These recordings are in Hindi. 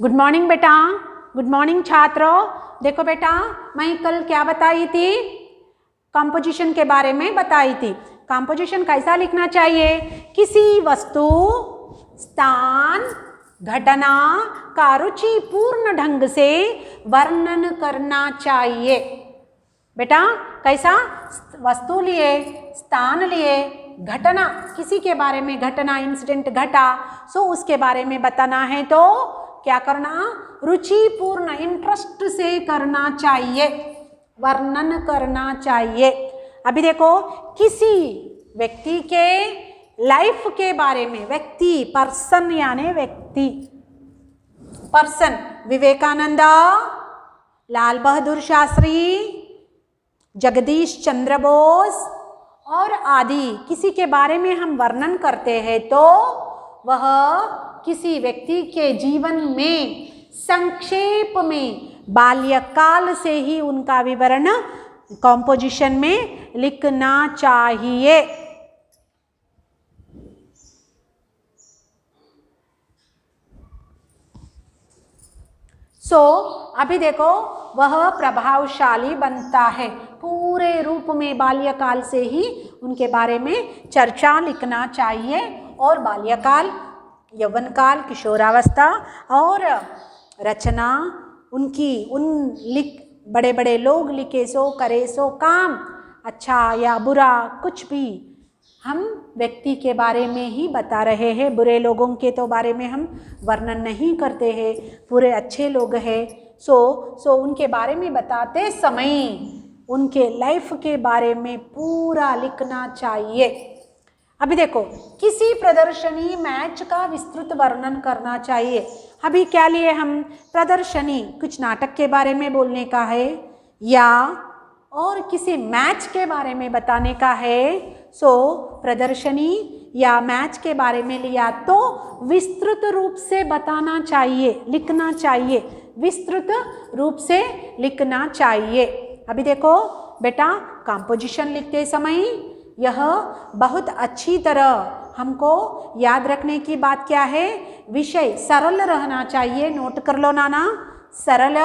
गुड मॉर्निंग बेटा। गुड मॉर्निंग छात्रों। देखो बेटा, मैं कल क्या बताई थी? कंपोजिशन के बारे में बताई थी। कंपोजिशन कैसा लिखना चाहिए? किसी वस्तु, स्थान, घटना का रुचिपूर्ण ढंग से वर्णन करना चाहिए। बेटा कैसा? वस्तु लिए, स्थान लिए, घटना, किसी के बारे में घटना, इंसिडेंट घटा, सो उसके बारे में बताना है तो क्या करना? रुचिपूर्ण, इंटरेस्ट से करना चाहिए, वर्णन करना चाहिए। अभी देखो, किसी व्यक्ति के लाइफ के बारे में, व्यक्ति, पर्सन यानी व्यक्ति, पर्सन, विवेकानंद, लाल बहादुर शास्त्री, जगदीश चंद्र बोस और आदि किसी के बारे में हम वर्णन करते हैं तो वह किसी व्यक्ति के जीवन में संक्षेप में बाल्यकाल से ही उनका विवरण कंपोजिशन में लिखना चाहिए। अभी देखो, वह प्रभावशाली बनता है। पूरे रूप में बाल्यकाल से ही उनके बारे में चर्चा लिखना चाहिए। और बाल्यकाल, यौवनकाल, किशोरावस्था और रचना उनकी, बड़े बड़े लोग लिखे सो करे सो काम, अच्छा या बुरा कुछ भी हम व्यक्ति के बारे में ही बता रहे हैं। बुरे लोगों के तो बारे में हम वर्णन नहीं करते हैं, पूरे अच्छे लोग हैं। सो उनके बारे में बताते समय उनके लाइफ के बारे में पूरा लिखना चाहिए। अभी देखो, किसी प्रदर्शनी, मैच का विस्तृत वर्णन करना चाहिए। अभी क्या लिए हम? प्रदर्शनी, कुछ नाटक के बारे में बोलने का है या और किसी मैच के बारे में बताने का है। प्रदर्शनी या मैच के बारे में लिया तो विस्तृत रूप से बताना चाहिए, लिखना चाहिए, विस्तृत रूप से लिखना चाहिए। अभी देखो बेटा, कंपोजिशन लिखते समय यह बहुत अच्छी तरह हमको याद रखने की बात क्या है? विषय सरल रहना चाहिए। नोट कर लो नाना, सरल,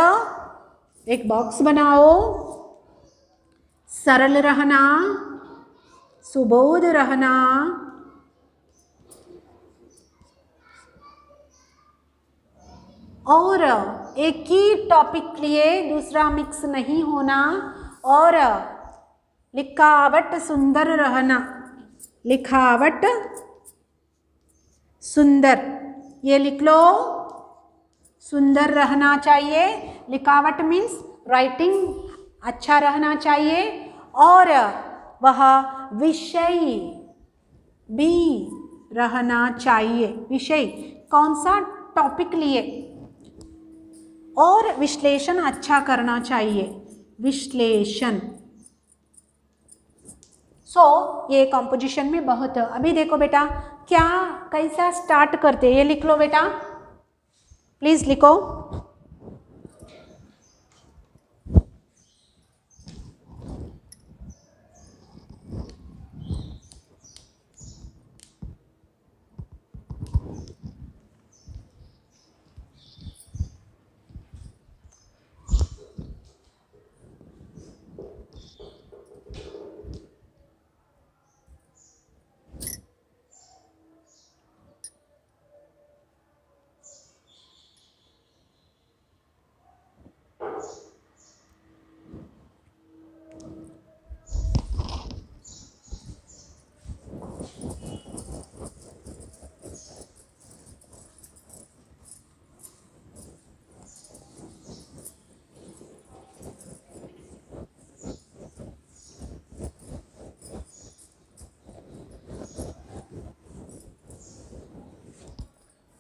एक बॉक्स बनाओ, सरल रहना, सुबोध रहना, और एक ही टॉपिक लिए दूसरा मिक्स नहीं होना, और लिखावट सुंदर रहना, लिखावट सुंदर, ये लिख लो, सुंदर रहना चाहिए। लिखावट मीन्स राइटिंग अच्छा रहना चाहिए। और वह विषय भी रहना चाहिए। विषय कौन सा टॉपिक लिए, और विश्लेषण अच्छा करना चाहिए, विश्लेषण। ये कंपोजिशन में बहुत। अभी देखो बेटा, क्या कैसा स्टार्ट करते, ये लिख लो बेटा, प्लीज लिखो।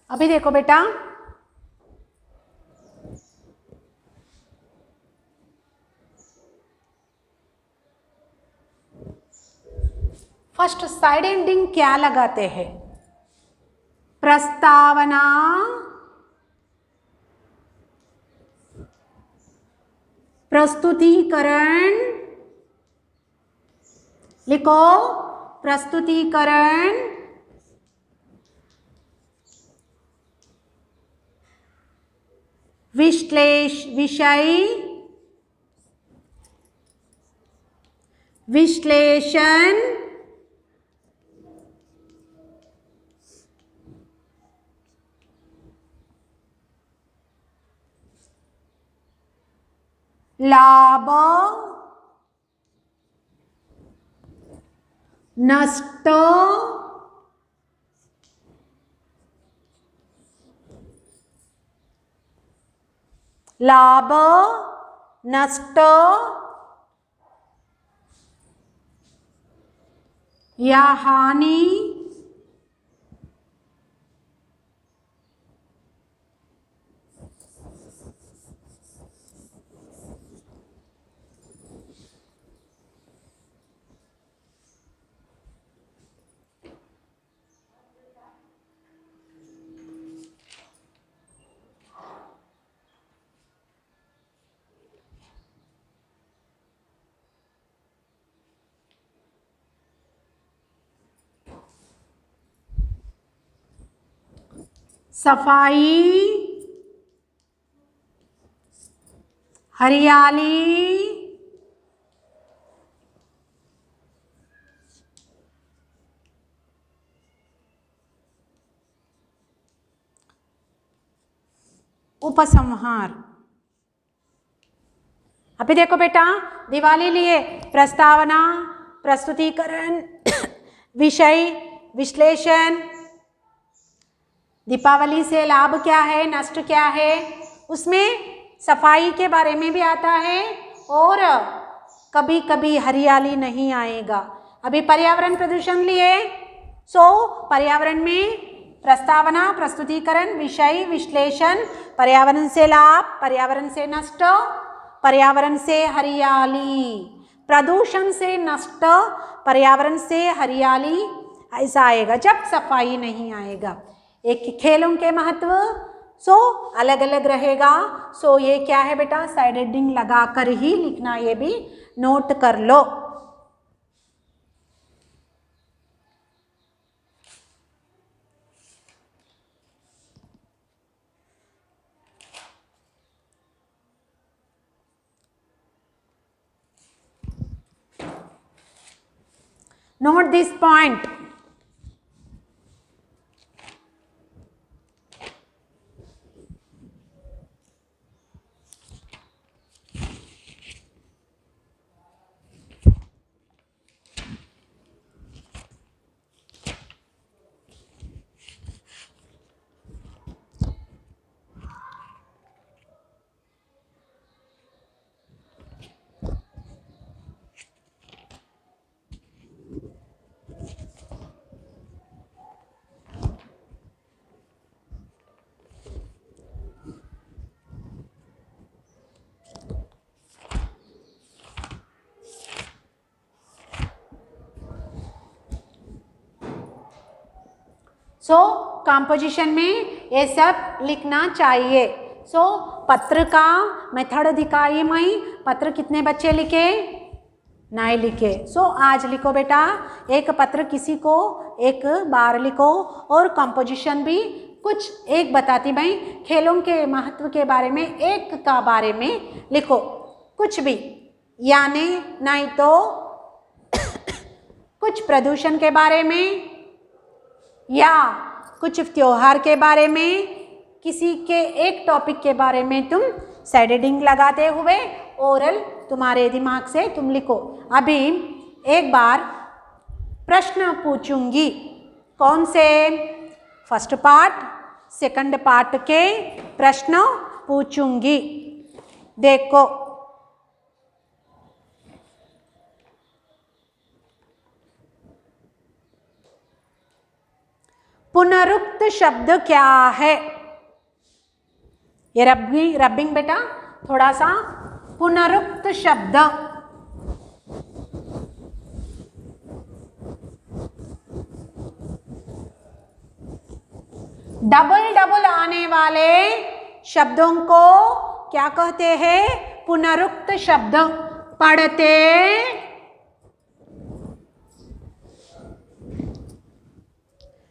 अभी देखो बेटा, फर्स्ट साइड एंडिंग क्या लगाते हैं? प्रस्तावना, प्रस्तुतिकरण, लिखो, प्रस्तुतिकरण, विषय विश्लेषण लाभ नष्ट लाभ नष्ट या हानि सफाई हरियाली उपसंहार। अभी देखो बेटा, दिवाली लिए प्रस्तावना, प्रस्तुतिकरण, विषय विश्लेषण, दीपावली से लाभ क्या है, नष्ट क्या है, उसमें सफाई के बारे में भी आता है और कभी कभी हरियाली नहीं आएगा। अभी पर्यावरण प्रदूषण लिए, पर्यावरण में प्रस्तावना, प्रस्तुतिकरण, विषय विश्लेषण, पर्यावरण से लाभ, पर्यावरण से नष्ट, पर्यावरण से हरियाली, प्रदूषण से नष्ट, पर्यावरण से हरियाली, ऐसा आएगा जब सफाई नहीं आएगा। एक खेलों के महत्व अलग अलग रहेगा। ये क्या है बेटा, साइड हेडिंग लगा कर ही लिखना, ये भी नोट कर लो। Note this point. कंपोजिशन में ये सब लिखना चाहिए। पत्र का मेथड दिखाई मई, पत्र कितने बच्चे लिखे, नहीं लिखे। आज लिखो बेटा, एक पत्र किसी को एक बार लिखो और कंपोजिशन भी कुछ एक बताती भाई, खेलों के महत्व के बारे में एक का बारे में लिखो, कुछ भी, यानी नहीं तो कुछ प्रदूषण के बारे में या कुछ त्योहार के बारे में, किसी के एक टॉपिक के बारे में तुम साइड हेडिंग लगाते हुए ओरल तुम्हारे दिमाग से तुम लिखो। अभी एक बार प्रश्न पूछूंगी, कौन से, फर्स्ट पार्ट सेकंड पार्ट के प्रश्न पूछूंगी, देखो। पुनरुक्त शब्द क्या है, ये रबिंग बेटा थोड़ा सा। पुनरुक्त शब्द, डबल डबल आने वाले शब्दों को क्या कहते हैं, पुनरुक्त शब्द। पढ़ते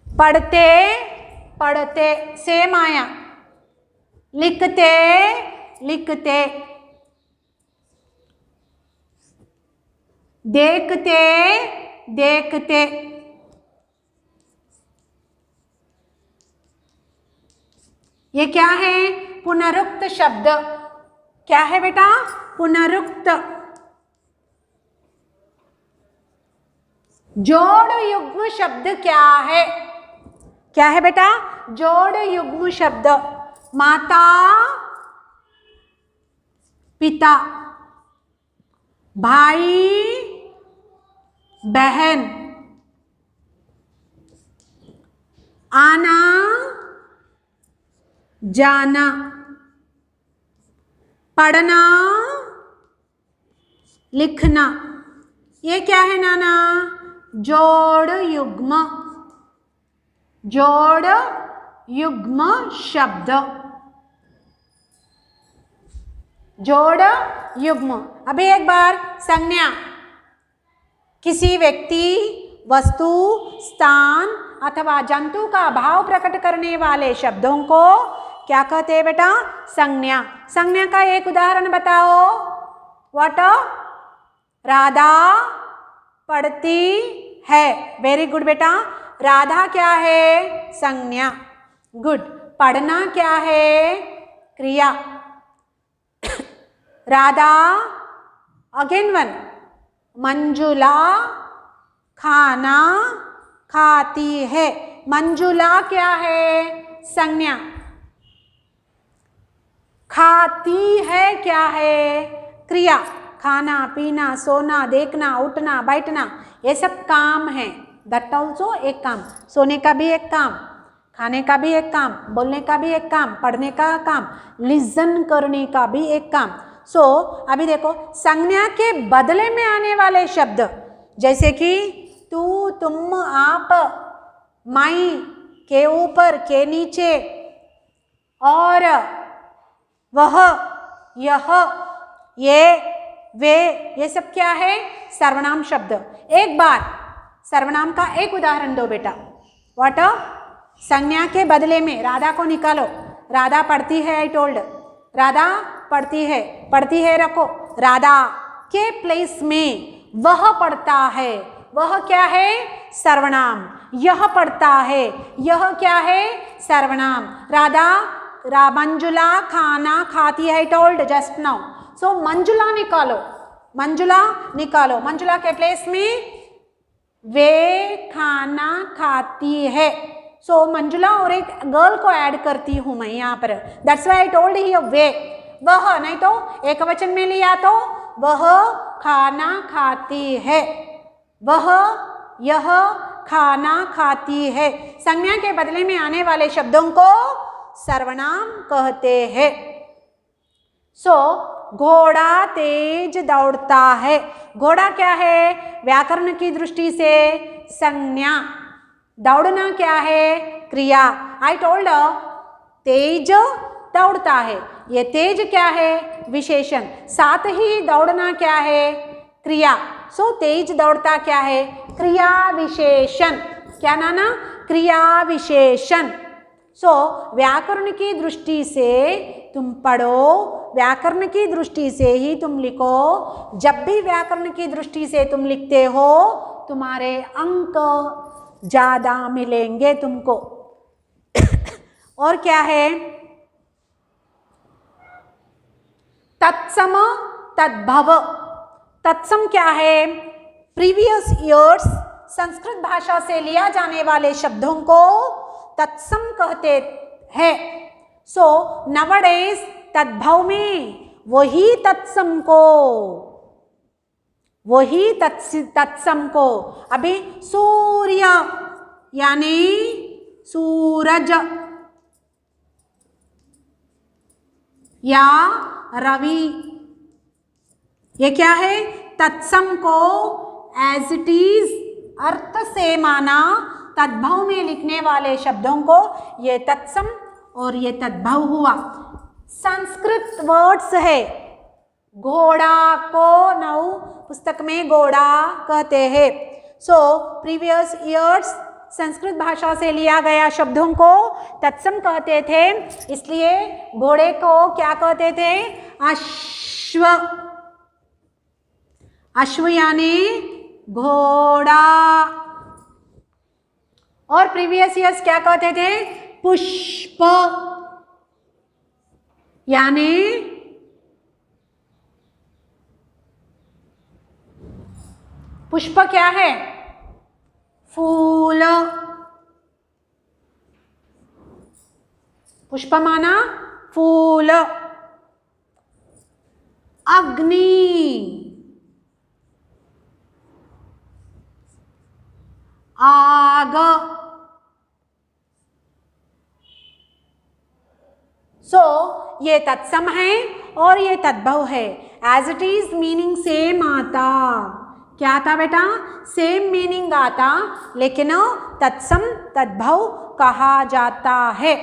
पढ़ते पढ़ते, सेम आया, लिखते लिखते, देखते देखते, ये क्या है? पुनरुक्त शब्द। क्या है बेटा? पुनरुक्त। जोड़ युग्म शब्द क्या है? क्या है बेटा? जोड़ युग्म शब्द। माता पिता, भाई बहन, आना जाना, पढ़ना लिखना, ये क्या है नाना? जोड़ युग्म, जोड़ युग्म शब्द, जोड़ युग्म। अभी एक बार संज्ञा, किसी व्यक्ति, वस्तु, स्थान अथवा जंतु का भाव प्रकट करने वाले शब्दों को क्या कहते हैं बेटा? संज्ञा। संज्ञा का एक उदाहरण बताओ। व्हाट? राधा पढ़ती है। वेरी गुड बेटा। राधा क्या है? संज्ञा। गुड। पढ़ना क्या है? क्रिया। राधा, अगेन वन, मंजुला खाना खाती है। मंजुला क्या है? संज्ञा। खाती है क्या है? क्रिया। खाना पीना, सोना, देखना, उठना, बैठना, ये सब काम है। दैट ऑल्सो एक काम। सोने का भी एक काम, खाने का भी एक काम, बोलने का भी एक काम, पढ़ने का काम, लिसन करने का भी एक काम। सो अभी देखो, संज्ञा के बदले में आने वाले शब्द जैसे कि तू, तुम, आप, मैं, के ऊपर, के नीचे, और, वह, यह, ये, वे, ये सब क्या है? सर्वनाम शब्द। एक बार सर्वनाम का एक उदाहरण दो बेटा। व्हाट? संज्ञा के बदले में राधा को निकालो। राधा पढ़ती है, आई टोल्ड। राधा पढ़ती है रखो। राधा के प्लेस में वह पढ़ता है। वह क्या है? सर्वनाम। यह पढ़ता है, यह क्या है? सर्वनाम। मंजुला खाना खाती है, आई टोल्ड जस्ट नाउ। सो मंजुला निकालो, मंजुला निकालो। मंजुला के प्लेस में वे खाना खाती है। सो मंजुला और एक गर्ल को ऐड करती हूं मैं यहाँ पर। That's why I told here way. वह, नहीं तो एक वचन में लिया तो वह खाना खाती है, वह, यह खाना खाती है। संज्ञा के बदले में आने वाले शब्दों को सर्वनाम कहते हैं। सो घोड़ा तेज दौड़ता है। घोड़ा क्या है? व्याकरण की दृष्टि से संज्ञा। दौड़ना क्या है? क्रिया। आई टोल्ड तेज दौड़ता है। ये तेज क्या है? विशेषण। साथ ही दौड़ना क्या है? क्रिया। सो तेज दौड़ता क्या है? क्रिया विशेषण। क्या नाना? क्रिया विशेषण। सो व्याकरण की दृष्टि से तुम पढ़ो, व्याकरण की दृष्टि से ही तुम लिखो। जब भी व्याकरण की दृष्टि से तुम लिखते हो तुम्हारे अंक ज़्यादा मिलेंगे तुमको। और क्या है? तत्सम, तद्भव। तत्सम क्या है? प्रीवियस ईयर्स संस्कृत भाषा से लिया जाने वाले शब्दों को तत्सम कहते हैं। सो नवडेज तद्भव में वही तत्सम को, वही तत्सम को। अभी सूर्य यानी सूरज या रवि, ये क्या है? तत्सम को एज इट इज अर्थ से माना, तद्भव में लिखने वाले शब्दों को ये तत्सम और ये तद्भव हुआ। संस्कृत वर्ड्स है। घोड़ा को नौ पुस्तक में घोड़ा कहते हैं। सो प्रीवियस ईयर्स संस्कृत भाषा से लिया गया शब्दों को तत्सम कहते थे, इसलिए घोड़े को क्या कहते थे? अश्व। अश्व यानी घोड़ा। और प्रीवियस ईयर्स क्या कहते थे? पुष्प यानी पुष्प क्या है? फूल। पुष्प माना फूल। अग्नि, आग। सो ये तत्सम है और ये तद्भव है। As it is meaning same आता। क्या आता बेटा? सेम मीनिंग आता, लेकिन तत्सम तद्भव कहा जाता है।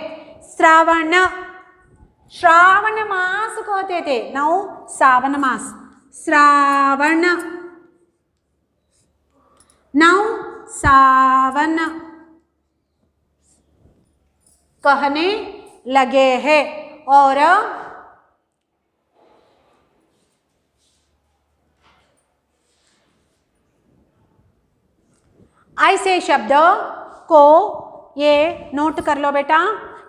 श्रावण, श्रावण मास कहते थे। नौ सावन मास, श्रावण, नौ सावन कहने लगे हैं। और ऐसे शब्द को ये नोट कर लो बेटा।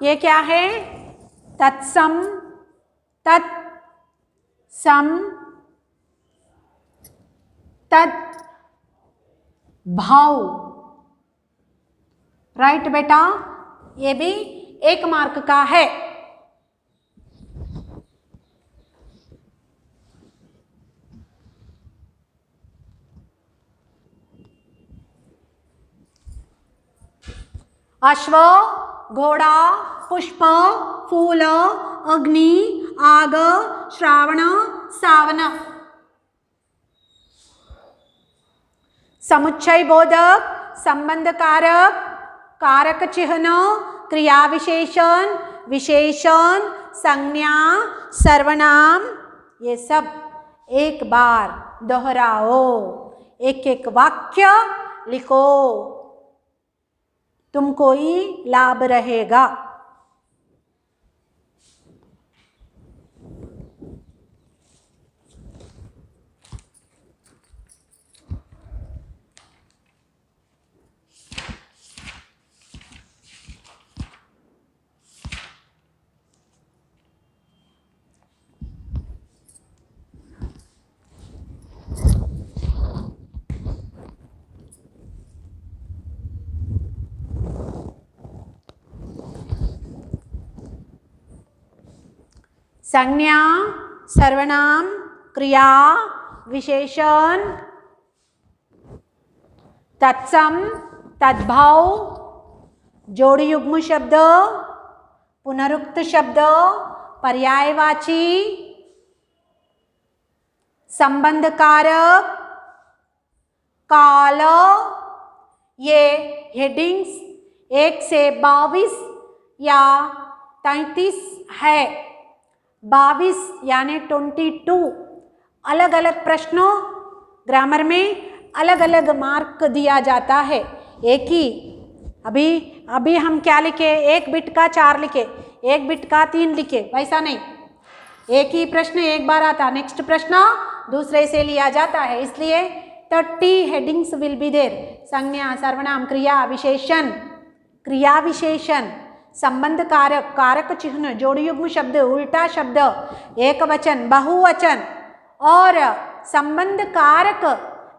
ये क्या है? तत्सम, तत्सम, तद्भव। राइट बेटा, ये भी 1 मार्क का है। अश्व, घोड़ा, पुष्प, फूल, अग्नि, आग, श्रावण, सावन। समुच्चय बोधक, संबंध कारक, कारक चिन्ह, क्रिया विशेषण, विशेषण, संज्ञा, सर्वनाम, ये सब एक बार दोहराओ। एक एक वाक्य लिखो, तुमको ही लाभ रहेगा। संज्ञा, सर्वनाम, क्रिया विशेषण, तत्सम, तद्भव, जोड़ी युग्म शब्द, पुनरुक्त शब्द, पर्यायवाची, संबंध कारक, काल। ये हेडिंग्स 1 से 22 या 33 है। 22 यानी 22 अलग अलग प्रश्नों ग्रामर में अलग अलग मार्क दिया जाता है। एक ही अभी हम क्या लिखे? 1 बिट का 4 लिखे, 1 बिट का 3 लिखे, वैसा नहीं। एक ही प्रश्न एक बार आता, नेक्स्ट प्रश्न दूसरे से लिया जाता है। इसलिए 30 हेडिंग्स विल बी देयर। संज्ञा, सर्वनाम, क्रिया विशेषण, क्रिया विशेषण, संबंध कारक, कारक चिन्ह, जोड़ी युग्म शब्द, उल्टा शब्द, एक वचन, बहुवचन और संबंध कारक,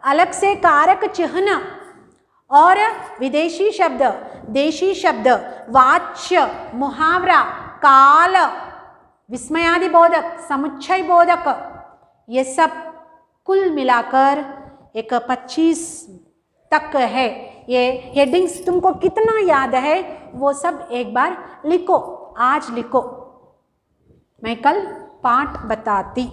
अलग से कारक चिन्ह और विदेशी शब्द, देशी शब्द, वाच्य, मुहावरा, काल, विस्मयादि बोधक, समुच्चय बोधक, ये सब कुल मिलाकर एक 25 तक है। ये हेडिंग्स तुमको कितना याद है वो सब एक बार लिखो, आज लिखो, मैं कल पाठ बताती।